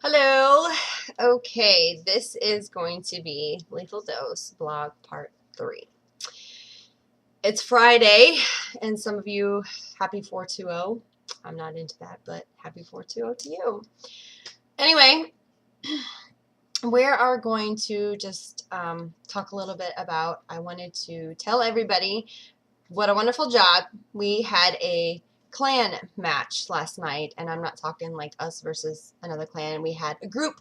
Hello. Okay, this is going to be Lethal Dose blog part 3. It's Friday, and some of you, happy 420. I'm not into that, but happy 420 to you. Anyway, we are going to just talk a little bit about, I wanted to tell everybody what a wonderful job. We had a clan match last night, and I'm not talking like us versus another clan. We had a group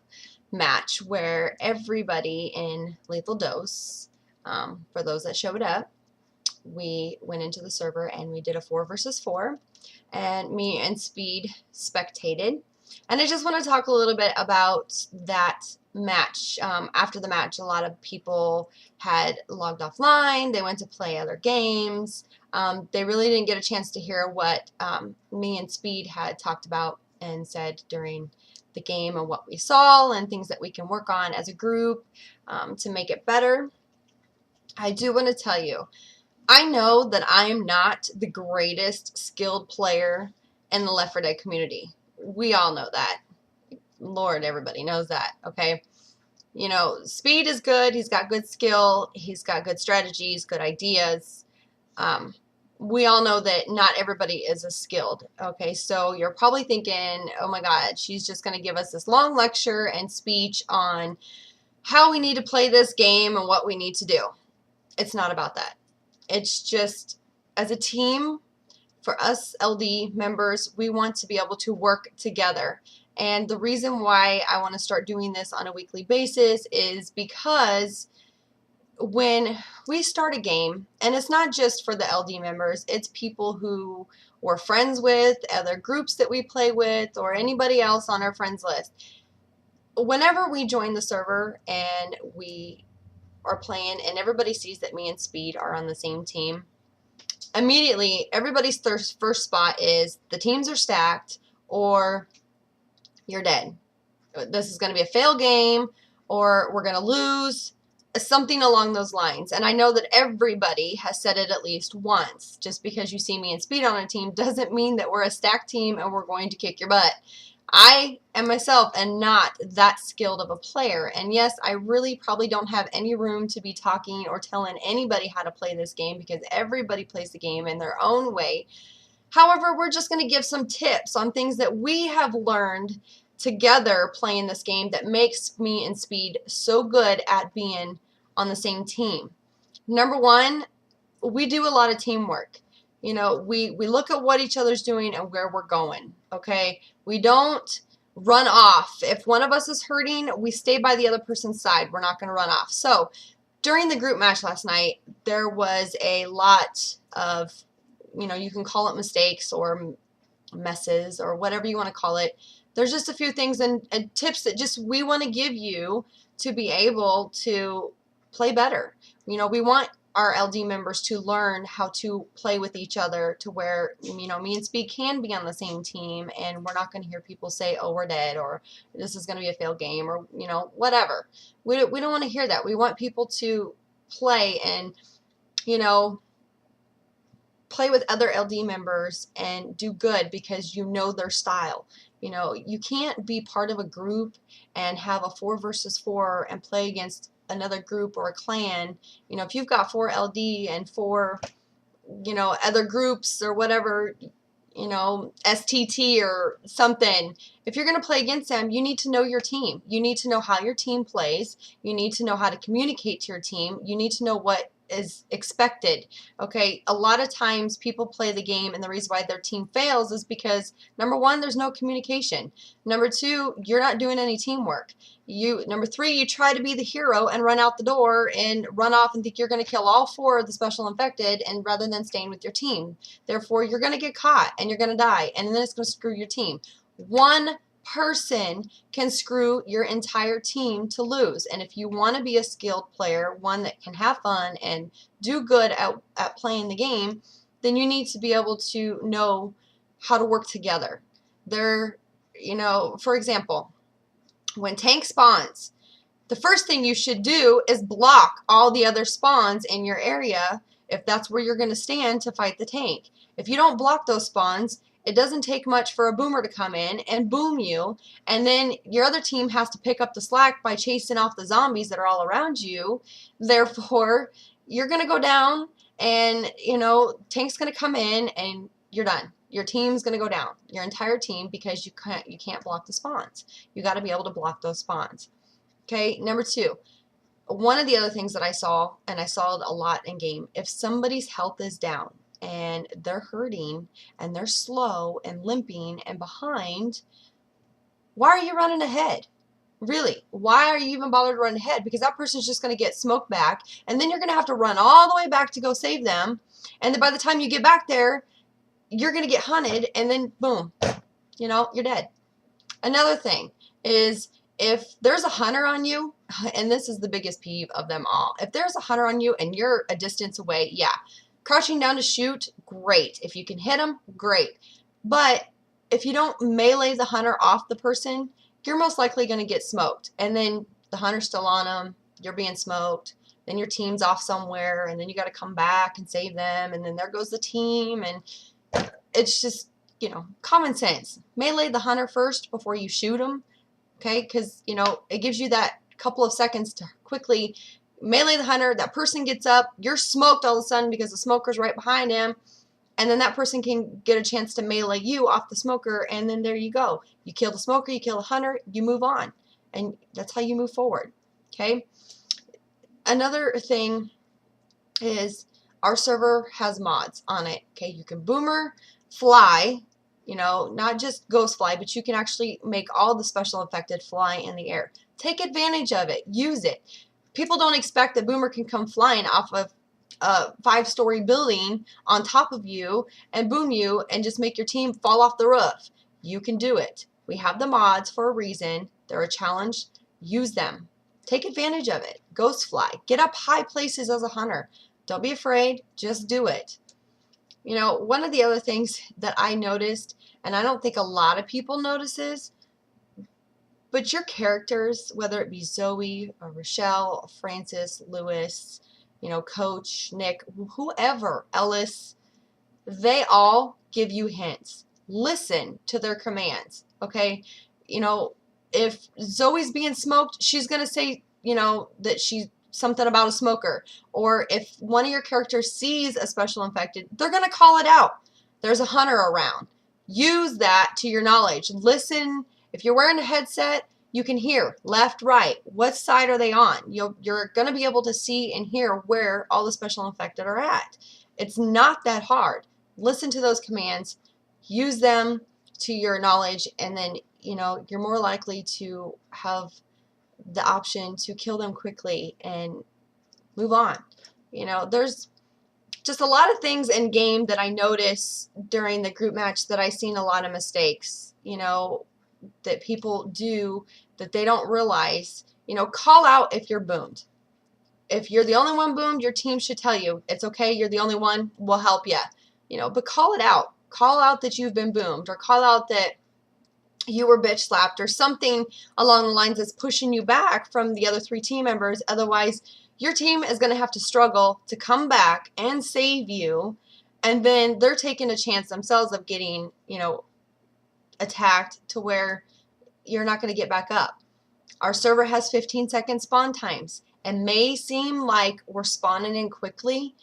match where everybody in Lethal Dose, for those that showed up, we went into the server and we did a 4 versus 4, and me and Speed spectated. And I just want to talk a little bit about that match. After the match, a lot of people had logged offline. They went to play other games. They really didn't get a chance to hear what me and Speed had talked about and said during the game, and what we saw and things that we can work on as a group to make it better. I do want to tell you, I know that I am not the greatest skilled player in the Left 4 Dead community. We all know that. Lord, everybody knows that, okay? You know, Speed is good. He's got good skill. He's got good strategies, good ideas. We all know that not everybody is as skilled, okay? So you're probably thinking, oh my God, she's just going to give us this long lecture and speech on how we need to play this game and what we need to do. It's not about that. It's just, as a team, for us LD members, we want to be able to work together. And the reason why I want to start doing this on a weekly basis is because when we start a game, and it's not just for the LD members, it's people who we're friends with, other groups that we play with, or anybody else on our friends list. Whenever we join the server and we are playing and everybody sees that me and Speed are on the same team, immediately everybody's first spot is the teams are stacked or you're dead. This is going to be a fail game, or we're going to lose, something along those lines. And I know that everybody has said it at least once. Just because you see me and Speed on a team doesn't mean that we're a stacked team and we're going to kick your butt. I and myself am not that skilled of a player, and yes, I really probably don't have any room to be talking or telling anybody how to play this game because everybody plays the game in their own way. However, we're just going to give some tips on things that we have learned together playing this game that makes me and Speed so good at being on the same team. Number one, we do a lot of teamwork. You know, we look at what each other's doing and where we're going, okay? We don't run off. If one of us is hurting, we stay by the other person's side. We're not going to run off. So during the group match last night, there was a lot of, you know, you can call it mistakes or messes or whatever you want to call it. There's just a few things and tips that just we want to give you to be able to play better. You know, we want our LD members to learn how to play with each other to where, you know, me and Speed can be on the same team and we're not going to hear people say, oh, we're dead, or this is going to be a failed game, or, you know, whatever. We don't want to hear that. We want people to play and, you know, play with other LD members and do good because you know their style. You know, you can't be part of a group and have a 4 versus 4 and play against another group or a clan. You know, if you've got 4 LD and 4, you know, other groups or whatever, you know, STT or something, if you're going to play against them, you need to know your team. You need to know how your team plays. You need to know how to communicate to your team. You need to know what is expected. Okay, a lot of times people play the game and the reason why their team fails is because number one, there's no communication. Number two, you're not doing any teamwork. Number three, you try to be the hero and run out the door and run off and think you're going to kill all 4 of the special infected, and rather than staying with your team. Therefore, you're going to get caught and you're going to die, and then it's going to screw your team. One person can screw your entire team to lose. And if you want to be a skilled player, one that can have fun and do good at playing the game, then you need to be able to know how to work together. You know, for example, when tank spawns, the first thing you should do is block all the other spawns in your area if that's where you're going to stand to fight the tank. If you don't block those spawns, It doesn't take much for a boomer to come in and boom you, and then your other team has to pick up the slack by chasing off the zombies that are all around you. Therefore, you're going to go down, and tank's going to come in and you're done. Your team's going to go down, your entire team, because you can't block the spawns. You got to be able to block those spawns. Okay, number 2. One of the other things that I saw, and I saw it a lot in game, if somebody's health is down and they're hurting and they're slow and limping and behind, why are you running ahead? Really, why are you even bothered to run ahead? Because that person's just going to get smoked back, and then you're going to have to run all the way back to go save them, and then by the time you get back there, you're going to get hunted, and then boom, you're dead. Another thing is, if there's a hunter on you, and this is the biggest peeve of them all, if there's a hunter on you and you're a distance away, yeah, crouching down to shoot, great. If you can hit them, great. But if you don't melee the hunter off the person, you're most likely going to get smoked. And then the hunter's still on them, you're being smoked, then your team's off somewhere, and then you got to come back and save them, and then there goes the team, and it's just, common sense. Melee the hunter first before you shoot them, okay? Because, it gives you that couple of seconds to quickly melee the hunter. That person gets up, you're smoked all of a sudden because the smoker's right behind him, and then that person can get a chance to melee you off the smoker, and then there you go. You kill the smoker, you kill the hunter, you move on, and that's how you move forward, okay? Another thing is our server has mods on it, okay? You can boomer, fly, not just ghost fly, but you can actually make all the special infected fly in the air. Take advantage of it. Use it. People don't expect that boomer can come flying off of a 5-story building on top of you and boom you and just make your team fall off the roof. You can do it. We have the mods for a reason. They're a challenge. Use them. Take advantage of it. Ghost fly. Get up high places as a hunter. Don't be afraid. Just do it. One of the other things that I noticed, and I don't think a lot of people notices, but your characters, whether it be Zoe or Rochelle, Francis, Lewis, Coach, Nick, whoever, Ellis, they all give you hints. Listen to their commands, okay? If Zoe's being smoked, she's going to say, that she's something about a smoker. Or if one of your characters sees a special infected, they're going to call it out. There's a hunter around. Use that to your knowledge. Listen. If you're wearing a headset, you can hear left, right. What side are they on? You're going to be able to see and hear where all the special infected are at. It's not that hard. Listen to those commands. Use them to your knowledge, and then, you're more likely to have the option to kill them quickly and move on. There's just a lot of things in game that I notice during the group match that I've seen a lot of mistakes, that people do that they don't realize. Call out if you're boomed. If you're the only one boomed, your team should tell you, it's okay, you're the only one, we'll help you. But call it out. Call out that you've been boomed, or call out that you were bitch slapped, or something along the lines that's pushing you back from the other 3 team members. Otherwise, your team is going to have to struggle to come back and save you, and then they're taking a chance themselves of getting, attacked to where you're not going to get back up. Our server has 15-second spawn times, and may seem like we're spawning in quickly,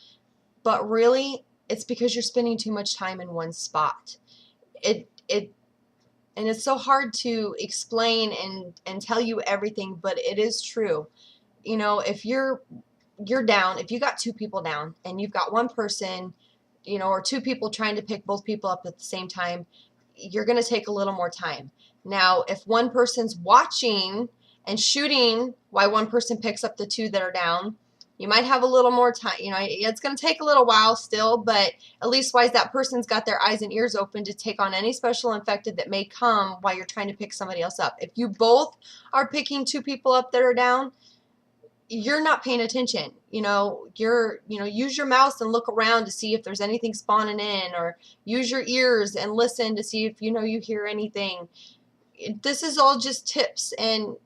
but really it's because you're spending too much time in one spot. And it's so hard to explain and tell you everything, but it is true. If you're down, if you got 2 people down and you've got one person, or 2 people trying to pick both people up at the same time, you're going to take a little more time. Now, if one person's watching and shooting while one person picks up the 2 that are down, you might have a little more time. It's going to take a little while still, but at least wise that person's got their eyes and ears open to take on any special infected that may come while you're trying to pick somebody else up. If you both are picking 2 people up that are down, you're not paying attention. Use your mouse and look around to see if there's anything spawning in, or use your ears and listen to see if you hear anything. This is all just tips and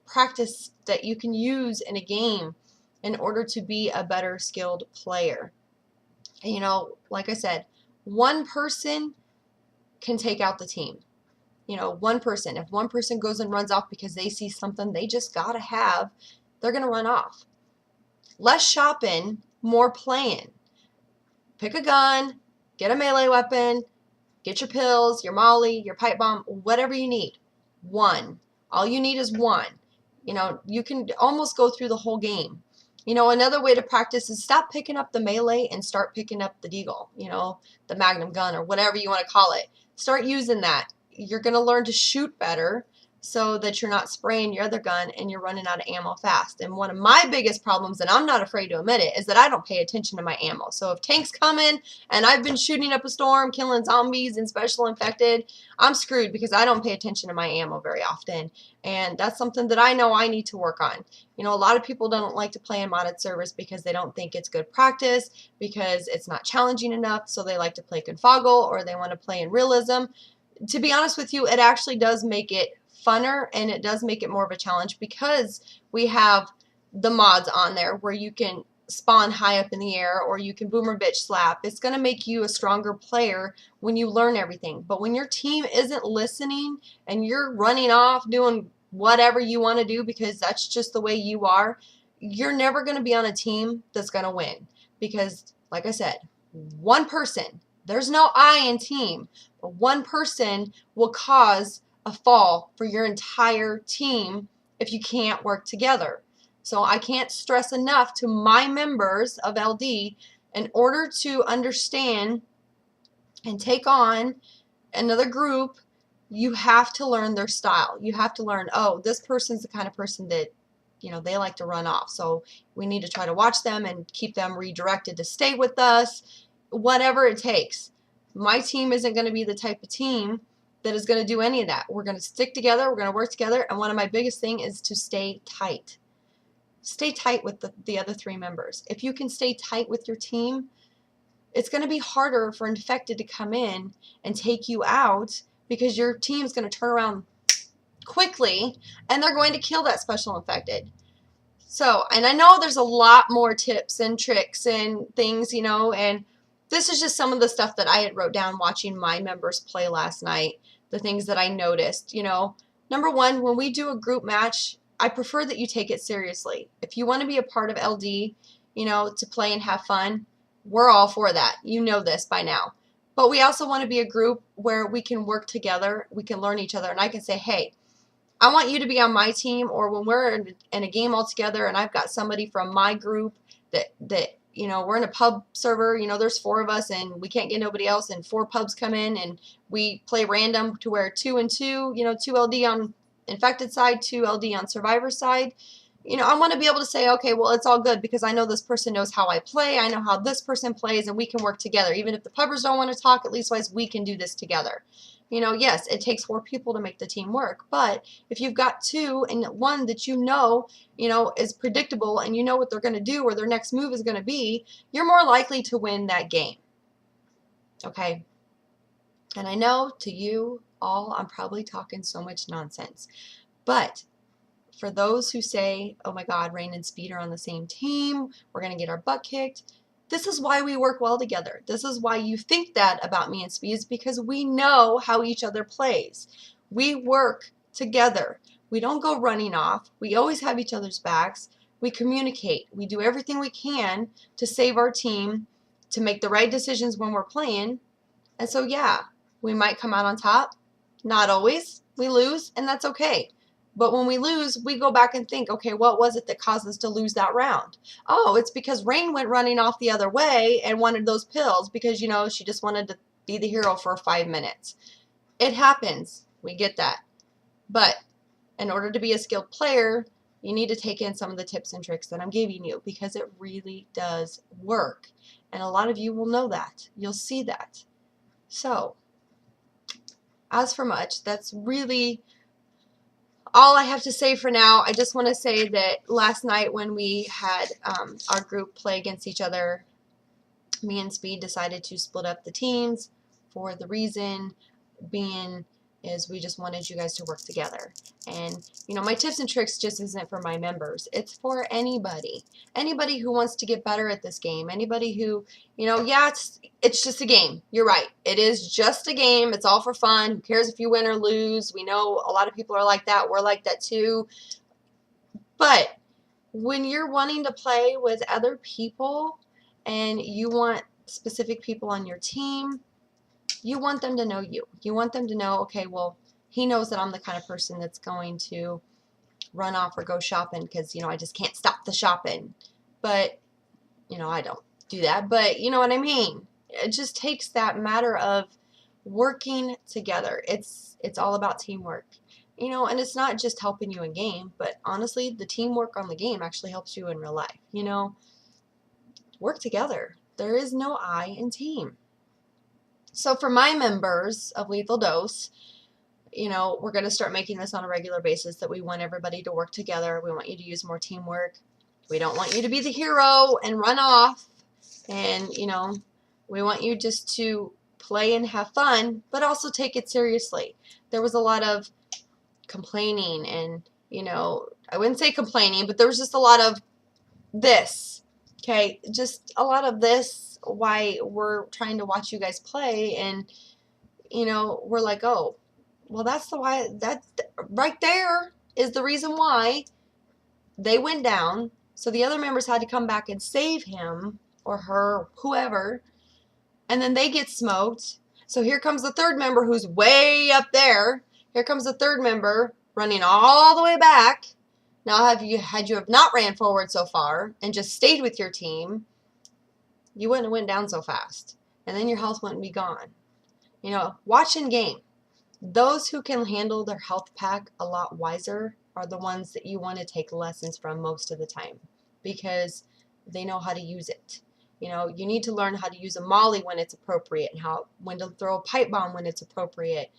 practice that you can use in a game in order to be a better skilled player. Like I said, one person can take out the team. You know, one person, if one person goes and runs off because they see something they just gotta have, they're gonna run off. Less shopping, more playing. Pick a gun, get a melee weapon, get your pills, your molly, your pipe bomb, whatever you need. One. All you need is one. You know, you can almost go through the whole game. You know, another way to practice is stop picking up the melee and start picking up the deagle, you know, the magnum gun or whatever you want to call it. Start using that. You're going to learn to shoot better so that you're not spraying your other gun and you're running out of ammo fast. And one of my biggest problems, and I'm not afraid to admit it, is that I don't pay attention to my ammo. So if tank's coming and I've been shooting up a storm, killing zombies and special infected, I'm screwed because I don't pay attention to my ammo very often. And that's something that I know I need to work on. You know, a lot of people don't like to play in modded servers because they don't think it's good practice, because it's not challenging enough, so they like to play Confoggle or they want to play in realism. To be honest with you, it actually does make it funner and it does make it more of a challenge because we have the mods on there where you can spawn high up in the air or you can boomer bitch slap. It's going to make you a stronger player when you learn everything. But when your team isn't listening and you're running off doing whatever you want to do because that's just the way you are, you're never going to be on a team that's going to win. Because, like I said, one person, there's no I in team, but one person will cause a fall for your entire team if you can't work together. So I can't stress enough to my members of LD, in order to understand and take on another group, you have to learn their style. You have to learn, oh, this person's the kind of person that, you know, they like to run off. So we need to try to watch them and keep them redirected to stay with us, whatever it takes. My team isn't going to be the type of team that is going to do any of that. We're going to stick together. We're going to work together. And one of my biggest things is to stay tight. Stay tight with the other three members. If you can stay tight with your team, it's going to be harder for infected to come in and take you out because your team's going to turn around quickly and they're going to kill that special infected. So, and I know there's a lot more tips and tricks and things, you know, and this is just some of the stuff that I had wrote down watching my members play last night, the things that I noticed, you know. Number one, when we do a group match, I prefer that you take it seriously. If you want to be a part of LD, you know, to play and have fun, we're all for that. You know this by now. But we also want to be a group where we can work together, we can learn each other, and I can say, hey, I want you to be on my team, or when we're in a game all together and I've got somebody from my group that you know, we're in a pub server, you know, there's 4 of us and we can't get nobody else and 4 pubs come in and we play random to where 2 and 2, you know, 2 LD on infected side, 2 LD on survivor side. You know, I want to be able to say, okay, well, it's all good because I know this person knows how I play. I know how this person plays and we can work together. Even if the pubbers don't want to talk, at least we can do this together. You know, yes, it takes 4 people to make the team work, but if you've got 2 and one that you know, is predictable and you know what they're going to do or their next move is going to be, you're more likely to win that game. Okay? And I know to you all, I'm probably talking so much nonsense, but for those who say, oh my God, Rain and Speed are on the same team, we're going to get our butt kicked, this is why we work well together. This is why you think that about me and Speed, is because we know how each other plays. We work together. We don't go running off. We always have each other's backs. We communicate. We do everything we can to save our team, to make the right decisions when we're playing. And so, yeah, we might come out on top. Not always. We lose, and that's okay. But when we lose, we go back and think, okay, what was it that caused us to lose that round? Oh, it's because Rain went running off the other way and wanted those pills because, you know, she just wanted to be the hero for 5 minutes. It happens. We get that. But in order to be a skilled player, you need to take in some of the tips and tricks that I'm giving you because it really does work. And a lot of you will know that. You'll see that. So, as for much, that's really all I have to say for now. I just want to say that last night when we had our group play against each other, me and Speed decided to split up the teams for the reason being is we just wanted you guys to work together. And, you know, my tips and tricks just isn't for my members. It's for anybody. Anybody who wants to get better at this game. Anybody who, you know, yeah, it's just a game. You're right. It is just a game. It's all for fun. Who cares if you win or lose? We know a lot of people are like that. We're like that too. But when you're wanting to play with other people and you want specific people on your team, you want them to know you. You want them to know, okay, well, he knows that I'm the kind of person that's going to run off or go shopping because, you know, I just can't stop the shopping. But, you know, I don't do that. But you know what I mean? It just takes that matter of working together. It's all about teamwork. You know, and it's not just helping you in game, but honestly, the teamwork on the game actually helps you in real life. You know, work together. There is no I in team. So for my members of Lethal Dose, you know, we're going to start making this on a regular basis, that we want everybody to work together. We want you to use more teamwork. We don't want you to be the hero and run off. And, you know, we want you just to play and have fun, but also take it seriously. There was a lot of complaining and, you know, I wouldn't say complaining, but there was just a lot of this. Okay, just a lot of this. Why we're trying to watch you guys play, and you know, we're like, oh, well, that's the why, that right there is the reason why they went down. So the other members had to come back and save him or her, whoever, and then they get smoked. So here comes the third member who's way up there. Here comes the third member running all the way back. Now, had you have not ran forward so far and just stayed with your team, you wouldn't have went down so fast. And then your health wouldn't be gone. You know, watch in game. Those who can handle their health pack a lot wiser are the ones that you want to take lessons from most of the time, because they know how to use it. You know, you need to learn how to use a molly when it's appropriate, and when to throw a pipe bomb when it's appropriate.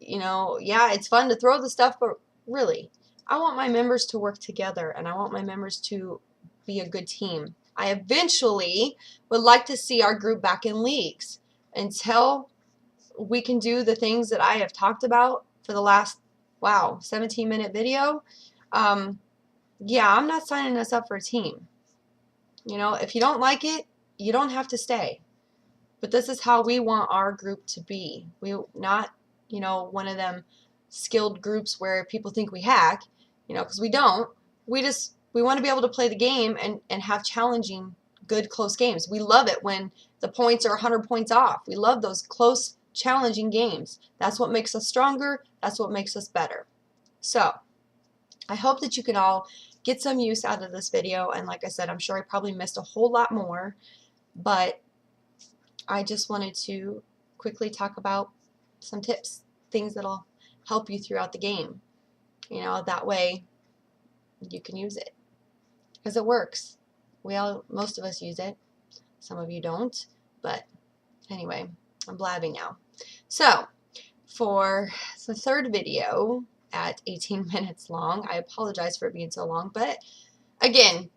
You know, yeah, it's fun to throw the stuff, but really, I want my members to work together, and I want my members to be a good team. I eventually would like to see our group back in leagues. Until we can do the things that I have talked about for the last, wow, 17-minute video, yeah, I'm not signing us up for a team. You know, if you don't like it, you don't have to stay. But this is how we want our group to be. We not, you know, one of them skilled groups where people think we hack, you know, because we don't. We want to be able to play the game and have challenging, good, close games. We love it when the points are 100 points off. We love those close, challenging games. That's what makes us stronger. That's what makes us better. So, I hope that you can all get some use out of this video. And like I said, I'm sure I probably missed a whole lot more, but I just wanted to quickly talk about some tips, things that'll help you throughout the game. You know, that way you can use it. Because it works. Most of us use it. Some of you don't. But anyway, I'm blabbing now. So, for the third video at 18 minutes long, I apologize for it being so long. But again,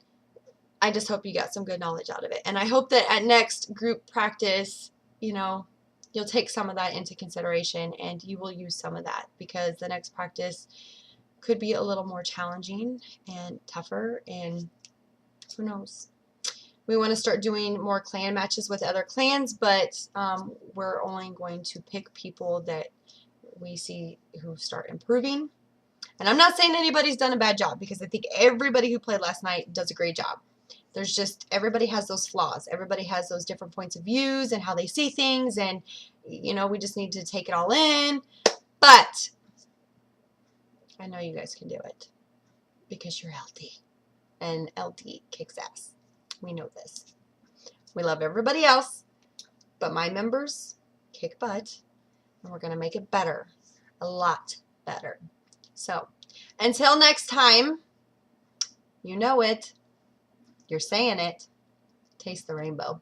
I just hope you got some good knowledge out of it. And I hope that at next group practice, you know, you'll take some of that into consideration and you will use some of that, because the next practice could be a little more challenging and tougher, and who knows. We want to start doing more clan matches with other clans, but we're only going to pick people that we see who start improving. And I'm not saying anybody's done a bad job, because I think everybody who played last night does a great job. There's just, everybody has those flaws. Everybody has those different points of views and how they see things, and, you know, we just need to take it all in. But I know you guys can do it, because you're LD, and LD kicks ass. We know this. We love everybody else, but my members kick butt, and we're going to make it better, a lot better. So, until next time, you know it, you're saying it, taste the rainbow.